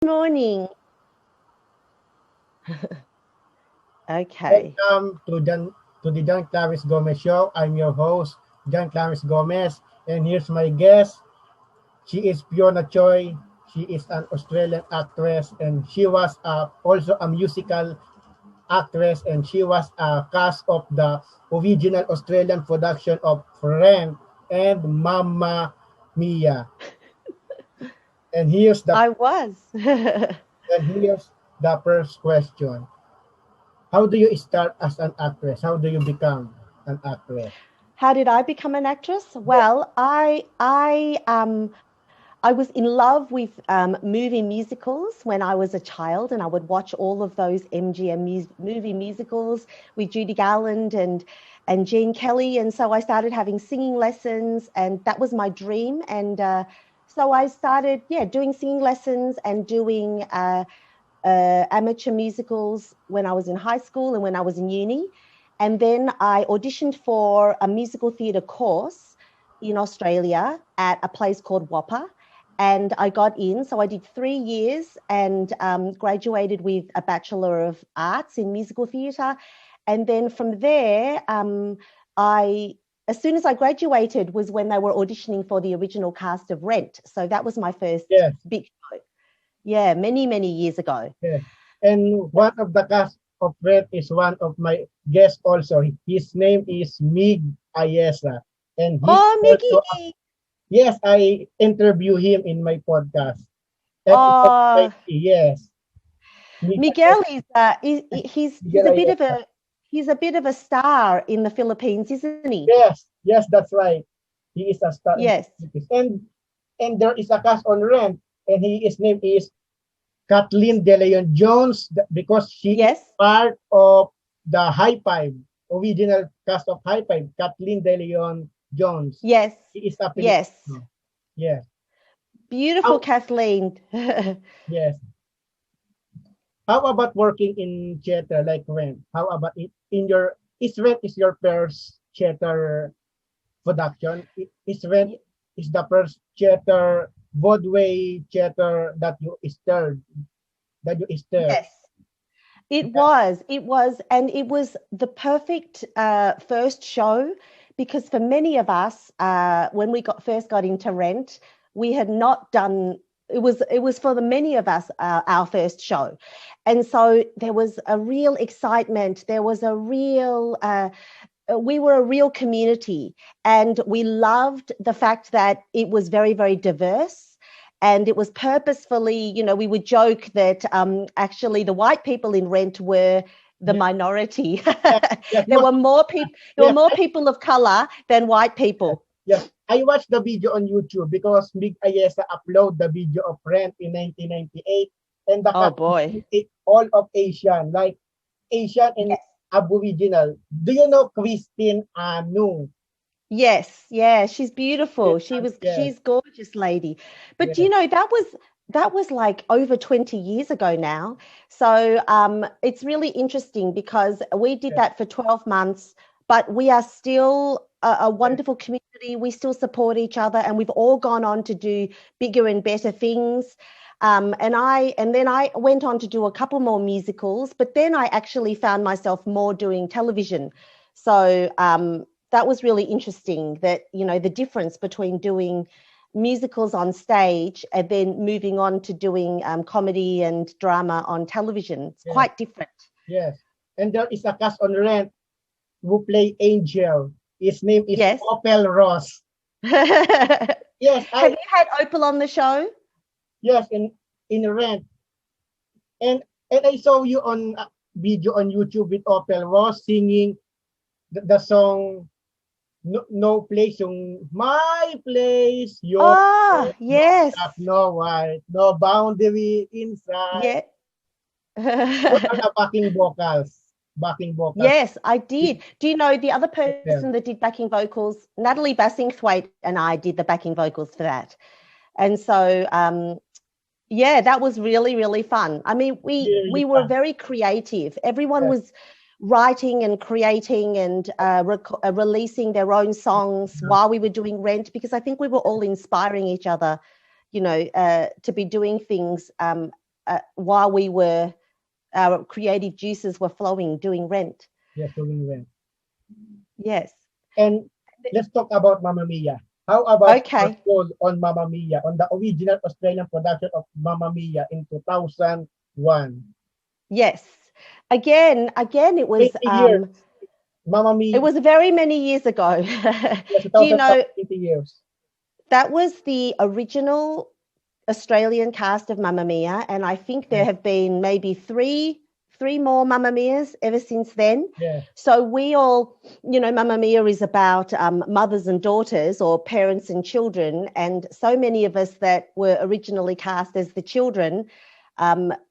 Morning. Okay. Welcome to the John Clarence Gomez Show. I'm your host, John Clarence Gomez, and here's my guest. She is Fiona Choi. She is an Australian actress, and she was also a musical actress, and she was a cast of the original Australian production of Friend and Mamma Mia. And here's the I was. and here's the first question. How do you start as an actress? How do you become an actress? How did I become an actress? Well, I was in love with movie musicals when I was a child, and I would watch all of those movie musicals with Judy Garland and Gene Kelly, and so I started having singing lessons, and that was my dream. And so I started, doing singing lessons and doing amateur musicals when I was in high school and when I was in uni. And then I auditioned for a musical theatre course in Australia at a place called Whopper. And I got in. So I did 3 years and graduated with a Bachelor of Arts in Musical Theatre. And then from there, as soon as I graduated was when they were auditioning for the original cast of Rent. So that was my first Yes, big show. Yeah, many, many years ago. yes. And one of the cast of Red is one of my guests also. His name is Mig Ayesa. And he's Oh, also, Mickey. yes, I interview him in my podcast. And it was Oh, great. Yes, Mig Miguel Ayesa. is he's Miguel a bit of Ayesa. a star in the Philippines, isn't he? Yes, that's right. He is a star in the Yes. Philippines. And there is a cast on Rent, and his name is Kathleen De Leon Jones because she is Yes. part of the High Five, original cast of High Five, Kathleen De Leon Jones. Yes. She is a Yes. Filipino. Yes. Beautiful How, Kathleen. yes. How about working in theater like Rent? How about it in your is Rent is your first theater production? Is Rent is the first theater Broadway theater that you stirred. Yes. It was, and it was the perfect first show because for many of us, when we first got into Rent, we had not done. It was for the many of us our first show, and so there was a real excitement. There was a real. We were a real community, and we loved the fact that it was very, very diverse. And it was purposefully, we would joke that actually the white people in Rent were the Yes, minority. yes, yes, There most, were more people. There were yes, more people of color than white people. yes. I watched the video on YouTube because Mig Ayesa uploaded the video of Rent in 1998, and the Oh cast boy. is all of Asian, like Asian and Yes. Aboriginal. Do you know Christine Anu? Yes, yeah, she's beautiful. Yes, She's gorgeous lady. But yes, that was like over 20 years ago now. So it's really interesting because we did yes, that for 12 months, but we are still a yes, wonderful community. We still support each other, and we've all gone on to do bigger and better things. And then I went on to do a couple more musicals, but then I actually found myself more doing television. So that was really interesting that, the difference between doing musicals on stage and then moving on to doing comedy and drama on television. It's yes, quite different. yes. And there is a cast on Rent who play Angel. His name is Yes. Opel Ross. Have Yes, you had Opal on the show? yes, in Rent. And I saw you on video on YouTube with Opel Ross singing the song No Place, yung My Place, Your Ah, Place, no yes. black, no white, no boundary inside. Yeah. Those are the backing vocals Yes, I with did. Do you know the other Opel. person that did backing vocals? Natalie Bassingthwaite and I did the backing vocals for that. And so yeah, that was really, really fun. I mean, we Really, really we were fun. very creative. Everyone Yes, was writing and creating and releasing their own songs yes, while we were doing Rent because I think we were all inspiring each other, to be doing things while our creative juices were flowing doing Rent. Yes, doing Rent. Yes. And let's talk about Mamma Mia. How about your Okay. role on Mamma Mia, on the original Australian production of Mamma Mia in 2001? Yes. Again, it was 20 years. Mamma it Mia, was very many years ago. yes, Do you 2001, know 20 years. that was the original Australian cast of Mamma Mia, and I think there Yes, have been maybe three more Mamma Mias ever since then. yes, So we all, Mamma Mia is about mothers and daughters, or parents and children, and so many of us that were originally cast as the children.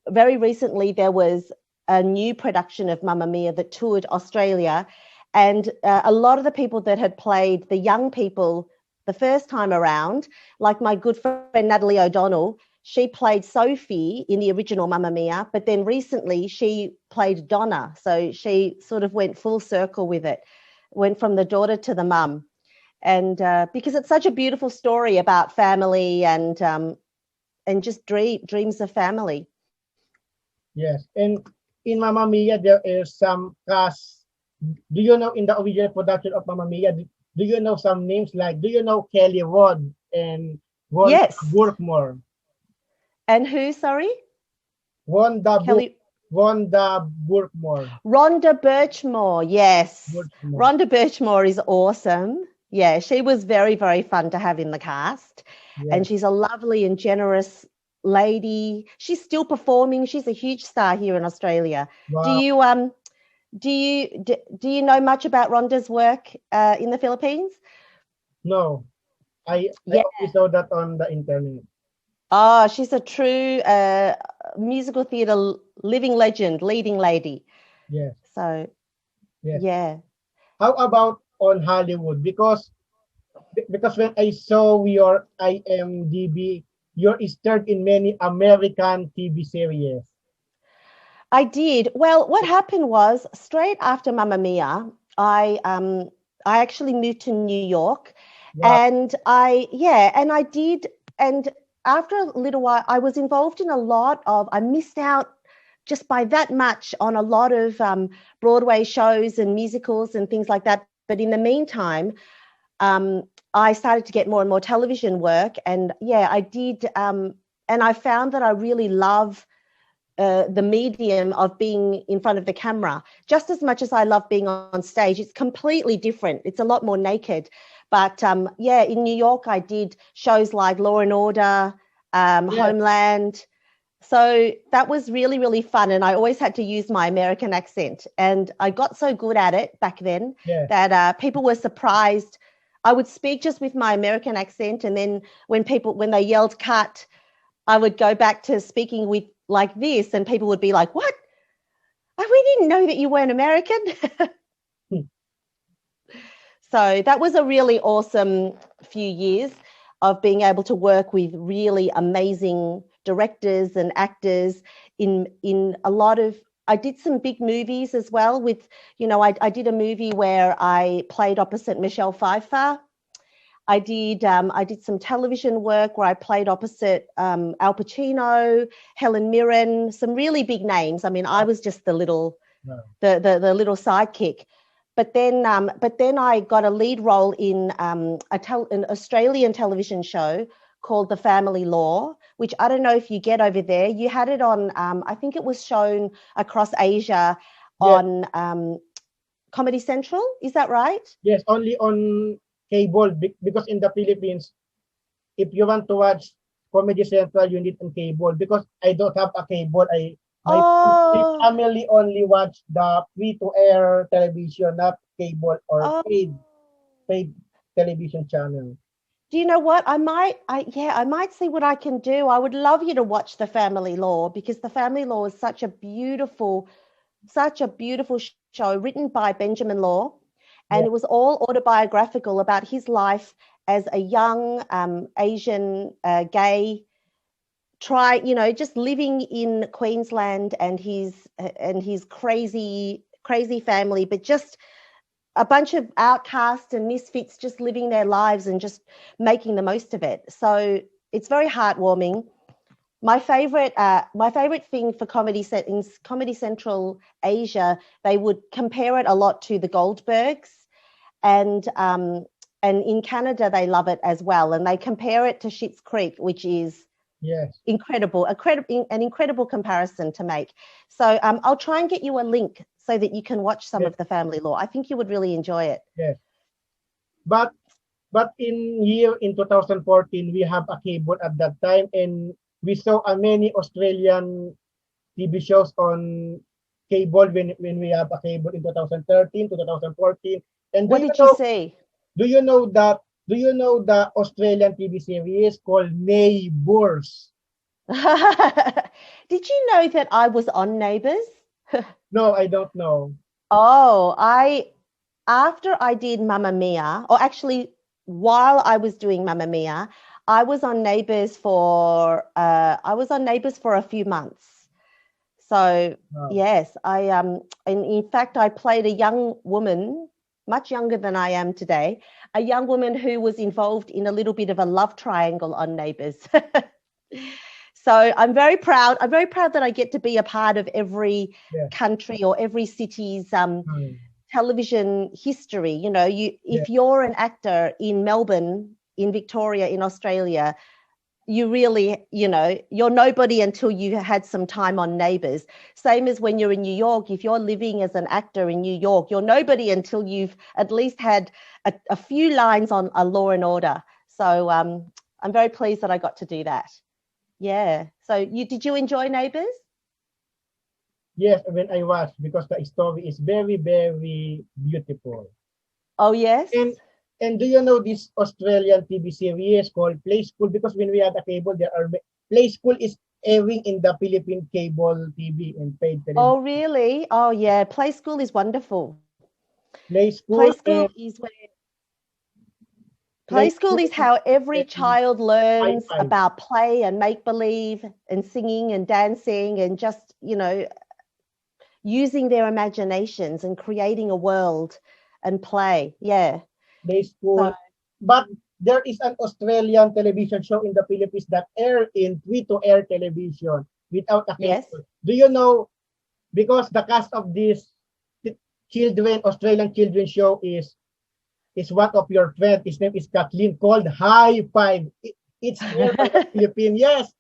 Very recently, there was a new production of Mamma Mia that toured Australia, and a lot of the people that had played the young people the first time around, like my good friend Natalie O'Donnell, she played Sophie in the original Mamma Mia, but then recently she played Donna. So she sort of went full circle with it, went from the daughter to the mum. And because it's such a beautiful story about family and just dreams of family. yes. And in Mamma Mia, there is some cast. Do you know in the original production of Mamma Mia, do you know some names like, do you know Kelly Rod and Wanda Yes. Burkmore? And who, sorry? Wanda Burkmore. Rhonda Birchmore, yes. Burkmore. Rhonda Birchmore is awesome. Yeah, she was very, very fun to have in the cast. And Yes. she's a lovely and generous lady. She's still performing. She's a huge star here in Australia. Do Wow. you do you know much about Rhonda's work in the Philippines? No, I Yeah. only saw that on the internet. Oh, she's a true musical theatre living legend, leading lady. Yes, So, yes. yeah. How about on Hollywood? Because when I saw your IMDb, you're starred in many American TV series. I did. Well, what happened was straight after Mamma Mia, I actually moved to New York, Wow. and I did. And after a little while, I was involved in I missed out just by that much on a lot of Broadway shows and musicals and things like that. But in the meantime, um, I started to get more and more television work, and yeah, I did. And I found that I really love the medium of being in front of the camera just as much as I love being on stage. It's completely different. It's a lot more naked. But yeah, in New York, I did shows like Law and Order, Yes, Homeland. So that was really, really fun. And I always had to use my American accent. And I got so good at it back then yes. that people were surprised. I would speak just with my American accent. And then when they yelled cut, I would go back to speaking with like this, and people would be like, "What? Oh, we didn't know that you weren't American." Hmm. So that was a really awesome few years of being able to work with really amazing directors and actors in a lot of. I did some big movies as well with, I did a movie where I played opposite Michelle Pfeiffer. I did some television work where I played opposite Al Pacino, Helen Mirren, some really big names. I mean, I was just the little Wow. the little sidekick. But then I got a lead role in an Australian television show called The Family Law, which I don't know if you get over there. You had it on, I think it was shown across Asia Yes, on Comedy Central. Is that right? yes, only on cable because in the Philippines, if you want to watch Comedy Central, you need on cable because I don't have a cable. My Oh, family only watch the free to air television, not cable or oh. paid television channel. Do you know what? I might see what I can do. I would love you to watch The Family Law, because The Family Law is such a beautiful show written by Benjamin Law, and Yeah, it was all autobiographical about his life as a young Asian gay just living in Queensland, and his crazy family, but just a bunch of outcasts and misfits just living their lives and just making the most of it. So it's very heartwarming. my favorite thing for comedy set in Comedy Central Asia, they would compare it a lot to the Goldbergs, and in Canada they love it as well, and they compare it to Schitt's Creek, which is Yes. incredible, an incredible comparison to make. So I'll try and get you a link so that you can watch some Yes. of the Family Law. I think you would really enjoy it. Yes. But in 2014 we have a cable at that time, and we saw many Australian TV shows on cable when we have a cable in 2013 to 2014. And What did you see? do you know the Australian TV series called Neighbours? Did you know that I was on Neighbours? No, I don't know. Oh, after I did Mamma Mia, or actually while I was doing Mamma Mia, I was on Neighbours for a few months. So Wow. yes, and in fact I played a young woman, much younger than I am today, a young woman who was involved in a little bit of a love triangle on Neighbours. So I'm very proud. I'm very proud that I get to be a part of every country or every city's television history. You know, if you're an actor in Melbourne, in Victoria, in Australia, you really, you're nobody until you had some time on Neighbours. Same as when you're in New York. If you're living as an actor in New York, you're nobody until you've at least had a few lines on a Law and Order. So I'm very pleased that I got to do that. Yeah. So did you enjoy Neighbours? Yes, when I watched, because the story is very, very beautiful. Oh, yes. And do you know this Australian TV series called Play School? Because when we had a cable, Play School is airing in the Philippine cable TV and paid television. Oh, really? Oh, yeah. Play School is wonderful. Play School is how every child learns about play and make-believe and singing and dancing and just, using their imaginations and creating a world and play. Yeah. Play School. But there is an Australian television show in the Philippines that air in free-to-air television without a cable. Yes. Do you know, because the cast of this Australian children show is one of your friends. His name is Kathleen, called High Five. It's aired in the Philippines. Yes,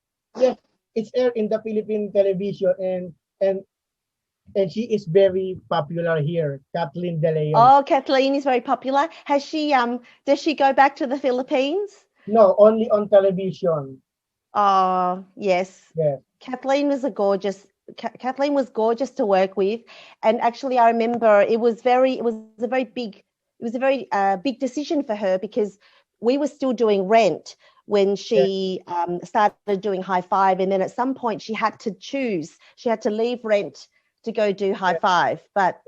it's aired in the Philippine television, and she is very popular here, Kathleen De Leon. Oh, Kathleen is very popular. Has she? Does she go back to the Philippines? No, only on television. Oh, yes. Yes. Kathleen was Kathleen was gorgeous to work with, and actually, I remember it was a very big decision for her, because we were still doing Rent when she started doing High Five, and then at some point she had to choose. She had to leave Rent to go do High Five. But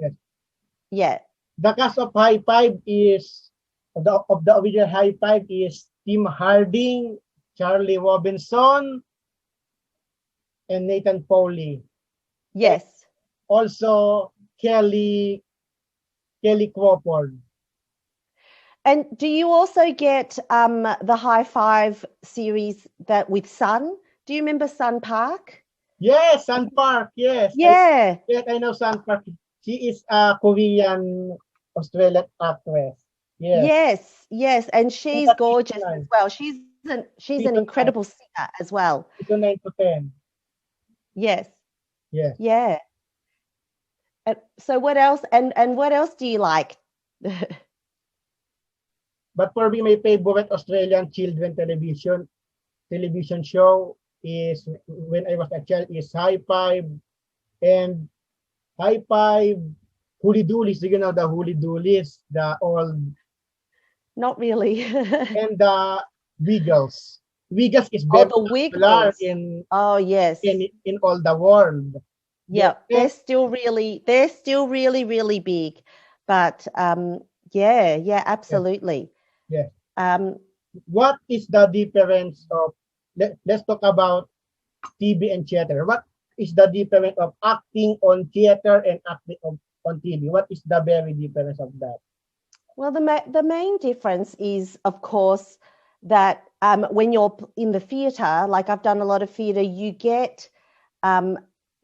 yeah, the cast of High Five is of the original High Five is Tim Harding, Charlie Robinson, and Nathan Foley. Yes. And also Kelly Crawford. And do you also get the High Five series that with Sun? Do you remember Sun Park? Yes, Sun Park. Yes. Yeah. I know Sun Park. She is a Korean Australian actress. Yes, and she's gorgeous as well. She's an incredible singer as well. Season 9 to 10. Yes. Yes. Yeah. So what else? And what else do you like? But for me, my favorite Australian children television show is, when I was a child, is High Five, and High Five, Hooly Doolies. Do you know the Hooly Doolies? The old. Not really. And the Wiggles. Wiggles is very popular in all the world. Yeah, they're still really really big, but absolutely. Yeah. What is the difference of, let's talk about TV and theater. What is the difference of acting on theater and acting on TV? What is the very difference of that? Well, the main difference is, of course, that when you're in the theatre, like I've done a lot of theatre, you get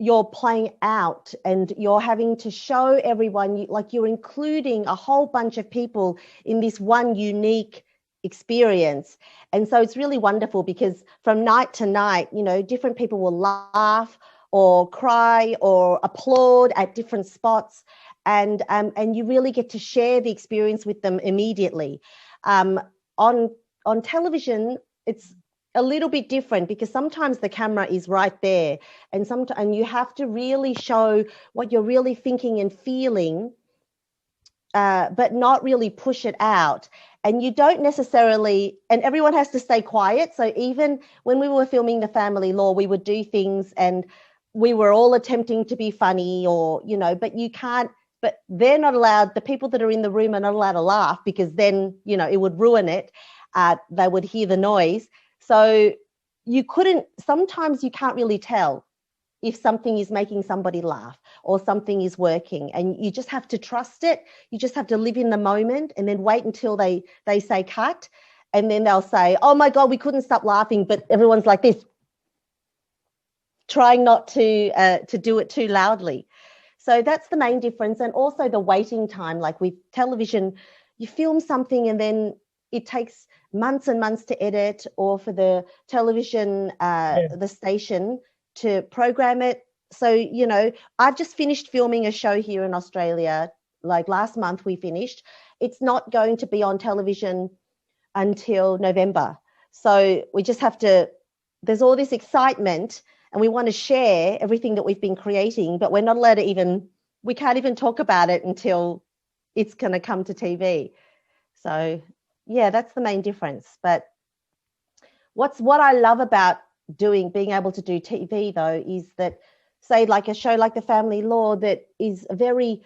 you're playing out and you're having to show everyone, like you're including a whole bunch of people in this one unique experience. And so it's really wonderful because from night to night, you know, different people will laugh or cry or applaud at different spots, and you really get to share the experience with them immediately. Um, on on television, it's a little bit different because sometimes the camera is right there, and you have to really show what you're really thinking and feeling, but not really push it out. And you don't necessarily, and everyone has to stay quiet. So even when we were filming The Family Law, we would do things and we were all attempting to be funny, or, you know, but you can't, but they're not allowed, the people that are in the room are not allowed to laugh because then, you know, it would ruin it. They would hear the noise. So sometimes you can't really tell if something is making somebody laugh or something is working, and you just have to trust it. You just have to live in the moment and then wait until they say cut, and then they'll say, oh my God, we couldn't stop laughing, but everyone's like this, trying not to do it too loudly. So that's the main difference. And also the waiting time, like with television, you film something and then it takes months and months to edit, or for the television, the station to program it. So, you know, I've just finished filming a show here in Australia, like last month we finished. It's not going to be on television until November. So we just have to, there's all this excitement and we want to share everything that we've been creating, but we're not allowed to we can't even talk about it until it's going to come to TV. So yeah, that's the main difference. But what I love about being able to do TV though, is that, say, like a show like The Family Law, that is a very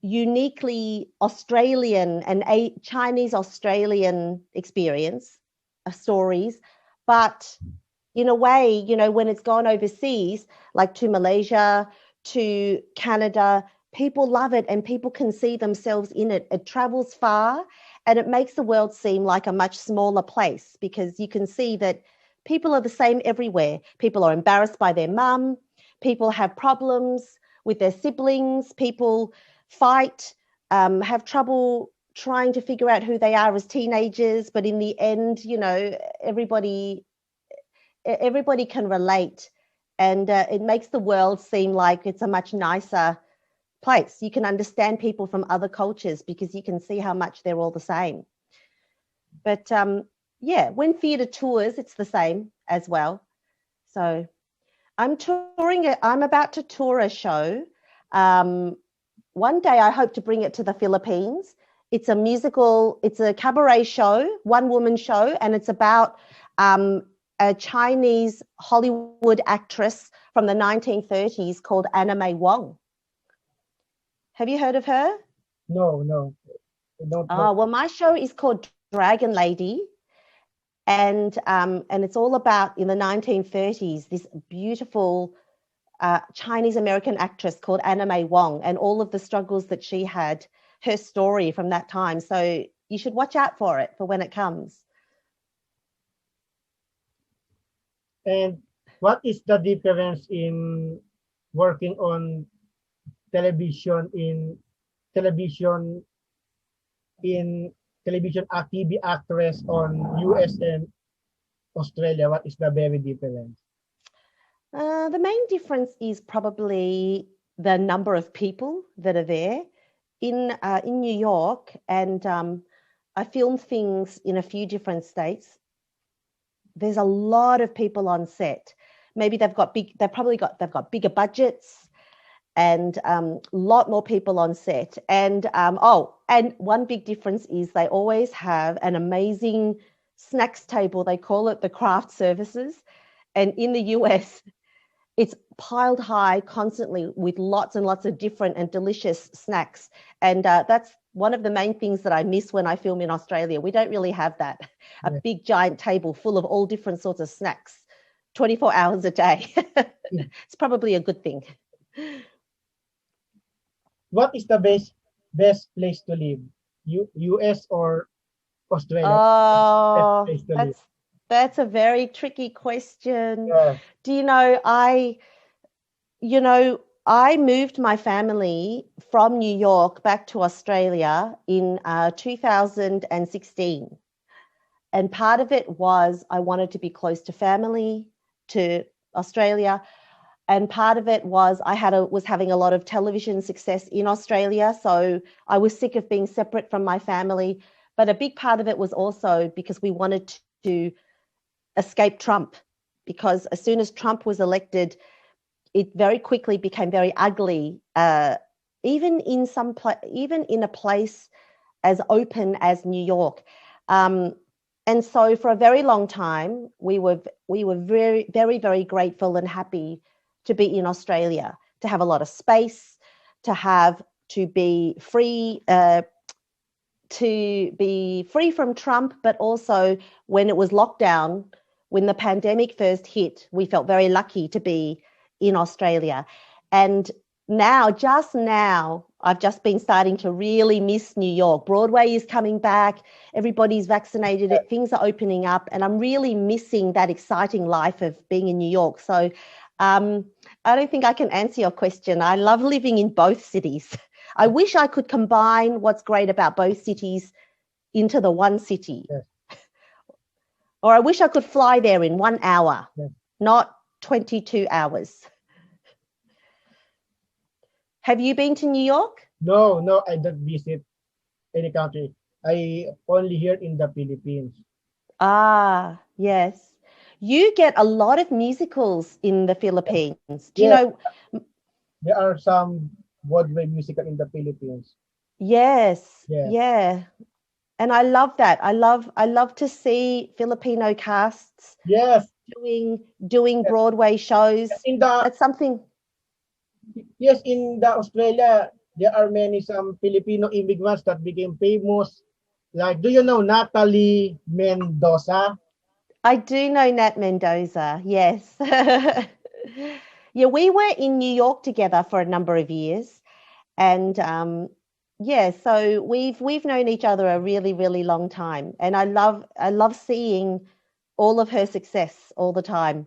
uniquely Australian and a Chinese Australian experience, stories, but in a way, you know, when it's gone overseas, like to Malaysia, to Canada, people love it and people can see themselves in it. It travels far and it makes the world seem like a much smaller place, because you can see that people are the same everywhere. People are embarrassed by their mum. People have problems with their siblings. People fight, have trouble trying to figure out who they are as teenagers. But in the end, you know, everybody can relate, and it makes the world seem like it's a much nicer place. You can understand people from other cultures because you can see how much they're all the same. But yeah, when theatre tours, it's the same as well. So I'm touring it. I'm about to tour a show. One day I hope to bring it to the Philippines. It's a musical, it's a cabaret show, one-woman show, and it's about a Chinese Hollywood actress from the 1930s called Anna May Wong. Have you heard of her? No, I don't know. Oh, well, my show is called Dragon Lady, and it's all about, in the 1930s, this beautiful Chinese American actress called Anna May Wong, and all of the struggles that she had, her story from that time. So you should watch out for it for when it comes. And what is the difference in working on television TV actress on US and Australia? What is the very difference? The main difference is probably the number of people that are there. In New York, and I filmed things in a few different states. There's a lot of people on set. Maybe they've got bigger budgets, and a lot more people on set. And and one big difference is they always have an amazing snacks table. They call it the craft services. And in the US, it's piled high constantly with lots and lots of different and delicious snacks. And that's one of the main things that I miss when I film in Australia. We don't really have that, a big giant table full of all different sorts of snacks, 24 hours a day. It's probably a good thing. What is the best place to live? US or Australia? Oh, Best place to live. That's a very tricky question. Yeah. Do you know, you know, I moved my family from New York back to Australia in 2016. And part of it was I wanted to be close to family, to Australia. And part of it was was having a lot of television success in Australia. So I was sick of being separate from my family. But a big part of it was also because we wanted to escape Trump, because as soon as Trump was elected, it very quickly became very ugly. Even in even in a place as open as New York. Um, and so for a very long time, we were very, very, very grateful and happy to be in Australia, to have a lot of space, to be free, from Trump, but also when it was lockdown, when the pandemic first hit, we felt very lucky to be in Australia. And just now, I've just been starting to really miss New York. Broadway is coming back, everybody's vaccinated, things are opening up, and I'm really missing that exciting life of being in New York. So I don't think I can answer your question. I love living in both cities. I wish I could combine what's great about both cities into the one city. Yes. Or I wish I could fly there in 1 hour, Yes. not 22 hours. Have you been to New York? No, no, I don't visit any country. I only here in the Philippines. Ah, yes. You get a lot of musicals in the Philippines. Do you Yes, know? there are some Broadway musical in the Philippines. Yes, Yes, yeah. And I love that. I love to see Filipino casts yes, doing yes. Broadway shows. In the That's something. yes, in the Australia, there are many some Filipino immigrants that became famous. Like, do you know Natalie Mendoza? I do know Nat Mendoza. Yes. Yeah, we were in New York together for a number of years, and yeah, so we've known each other a really, really long time, and I love seeing all of her success all the time.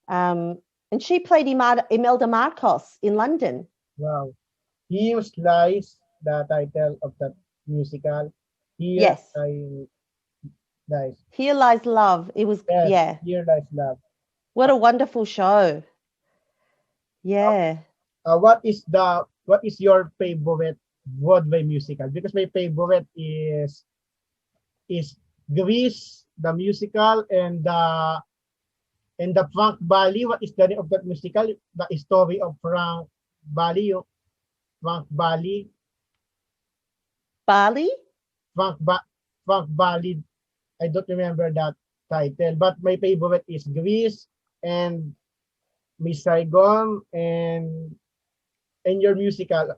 Um, and she played Imelda Marcos in London. Wow. Here lies the title of that musical. Here Yes. I lies. Here Lies Love. It was, Yes, yeah. here lies love. What a wonderful show. Yeah. What is your favorite Broadway musical? Because my favorite is Grease, the musical, and the Frank Valley. What is the name of that musical? The story of Frank Valley. Frank Valley. Bali? Frank, Frank Valley. I don't remember that title, but my favorite is Grease and Miss Saigon and your musical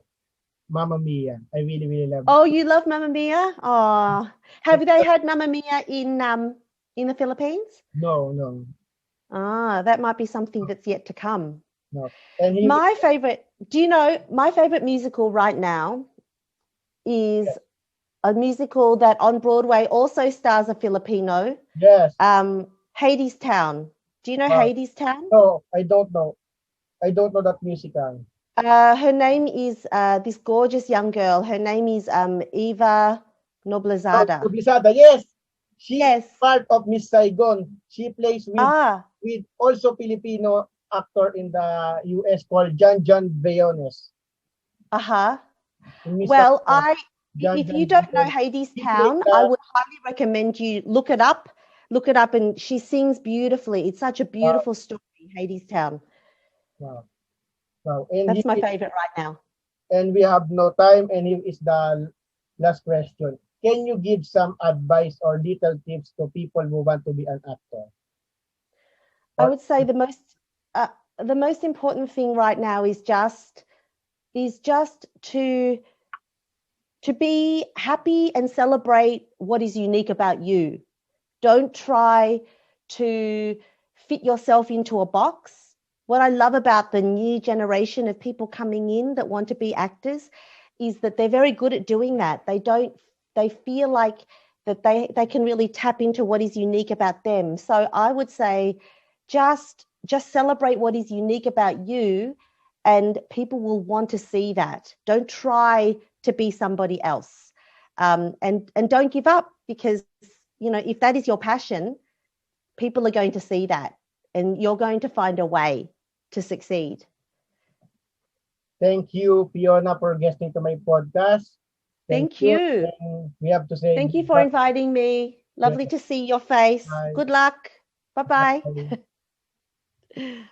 Mamma Mia. I really really love Oh, you love Mamma Mia? Oh, have they it. had Mamma Mia in the Philippines? No, no, Ah, that might be something that's yet to come. no. And he My favorite, do you know, my favorite musical right now is a musical that on Broadway also stars a Filipino, yes. Hades Town. Do you know Uh, Hades Town? no, I don't know. I don't know that musical. Her name is this gorgeous young girl. Her name is Eva Oh, Noblezada. Publicada, yes. She is Yes. part of Miss Saigon. She plays Ah, with also Filipino actor in the US called John Briones. uh-huh. In Miss Well, Saigon, if you John don't know Briones. Hades He played Town, I the would highly recommend you look it up, and she sings beautifully. It's such a uh, beautiful story, Hades Town. wow, wow. And That's my favorite right now. we have no time, and here is the last question. Can you give some advice or little tips to people who want to be an actor? I Or would say uh, the most important thing right now is just to be happy and celebrate what is unique about you. Don't try to fit yourself into a box. What I love about the new generation of people coming in that want to be actors is that they're very good at doing that. They feel like that they can really tap into what is unique about them. So I would say just celebrate what is unique about you, and people will want to see that. Don't try to be somebody else. And don't give up, because, you know, if that is your passion, people are going to see that, and you're going to find a way to succeed. Thank you, Fiona, for guesting to my podcast. Thank you. And we have to say thank you for inviting me. Lovely to see your face. Bye. Good luck. Bye-bye. Bye.